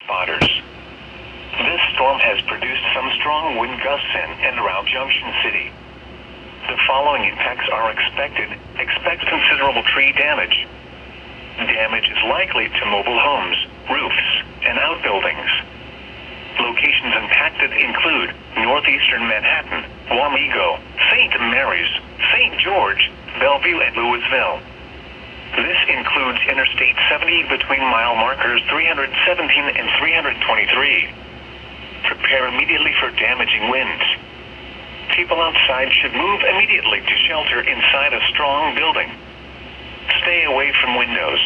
spotters. This storm has produced some strong wind gusts in and around Junction City. The following impacts are expected. Expect considerable tree damage. Damage is likely to mobile homes, roofs, and outbuildings. Locations impacted include northeastern Manhattan, Wamego, St. Mary's, St. George, Bellevue, and Louisville. This includes Interstate 70 between mile markers 317 and 323. Prepare immediately for damaging winds. People outside should move immediately to shelter inside a strong building. Stay away from windows,